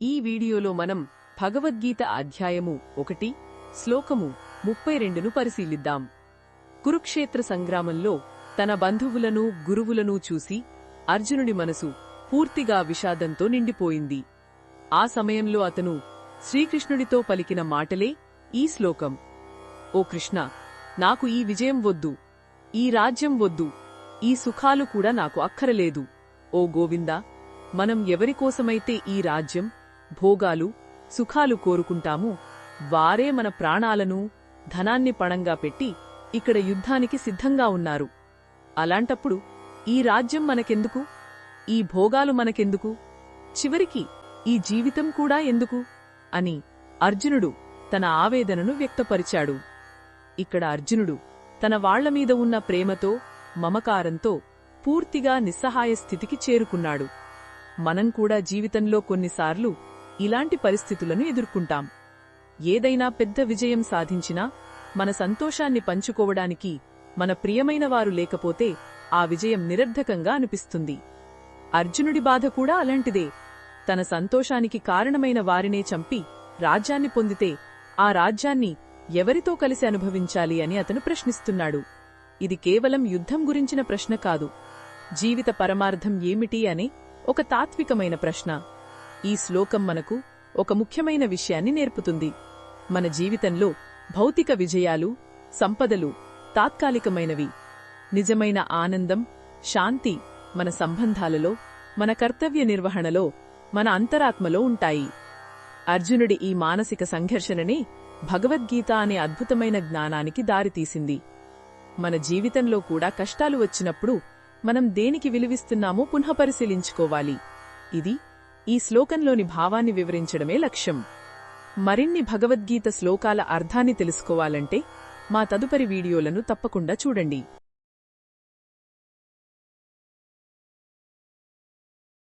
ఈ వీడియోలో మనం భగవద్గీత అధ్యాయము 1 శ్లోకము 32ను పరిశీలిద్దాం. కురుక్షేత్ర సంగ్రామంలో తన బంధువులను గురువులను చూసి అర్జునుడి మనసు పూర్తిగా విషాదంతో నిండిపోయింది. ఆ సమయంలో అతను శ్రీకృష్ణుడితో పలికిన మాటలే ఈ శ్లోకం. ఓ కృష్ణ, నాకు ఈ విజయం వద్దు, ఈ రాజ్యం వద్దు, ఈ సుఖాలు కూడా నాకు అక్కరలేదు. ఓ గోవిందా, మనం ఎవరికోసమైతే ఈ రాజ్యం, భోగాలు, సుఖాలు కోరుకుంటామో వారే మన ప్రాణాలను, ధనాన్ని పణంగా పెట్టి ఇక్కడ యుద్ధానికి సిద్ధంగా ఉన్నారు. అలాంటప్పుడు ఈ రాజ్యం మనకెందుకు, ఈ భోగాలు మనకెందుకు, చివరికి ఈ జీవితం కూడా ఎందుకు అని అర్జునుడు తన ఆవేదనను వ్యక్తపరిచాడు. ఇక్కడ అర్జునుడు తన వాళ్లమీద ఉన్న ప్రేమతో, మమకారంతో పూర్తిగా నిస్సహాయ స్థితికి చేరుకున్నాడు. మనం కూడా జీవితంలో కొన్నిసార్లు ఇలాంటి పరిస్థితులను ఎదుర్కొంటాం. ఏదైనా పెద్ద విజయం సాధించినా మన సంతోషాన్ని పంచుకోవడానికి మన ప్రియమైన వారు లేకపోతే ఆ విజయం నిరర్ధకంగా అనిపిస్తుంది. అర్జునుడి బాధ కూడా అలాంటిదే. తన సంతోషానికి కారణమైన వారినే చంపి రాజ్యాన్ని పొందితే ఆ రాజ్యాన్ని ఎవరితో కలిసి అనుభవించాలి అని అతను ప్రశ్నిస్తున్నాడు. ఇది కేవలం యుద్ధం గురించిన ప్రశ్న కాదు, జీవిత పరమార్థం ఏమిటి అనే ఒక తాత్వికమైన ప్రశ్న. ఈ శ్లోకం మనకు ఒక ముఖ్యమైన విషయాన్ని నేర్పుతుంది. మన జీవితంలో భౌతిక విజయాలు, సంపదలు తాత్కాలికమైనవి. నిజమైన ఆనందం, శాంతి మన సంబంధాలలో, మన కర్తవ్య నిర్వహణలో, మన అంతరాత్మలో ఉంటాయి. అర్జునుడి ఈ మానసిక సంఘర్షణనే భగవద్గీత అనే అద్భుతమైన జ్ఞానానికి దారితీసింది. మన జీవితంలో కూడా కష్టాలు వచ్చినప్పుడు మనం దేనికి విలువిస్తున్నామో పునఃపరిశీలించుకోవాలి. ఇది ఈ శ్లోకంలోని భావాన్ని వివరించడమే లక్ష్యం. మరిన్ని భగవద్గీత శ్లోకాల అర్థాన్ని తెలుసుకోవాలంటే మా తదుపరి వీడియోలను తప్పకుండా చూడండి.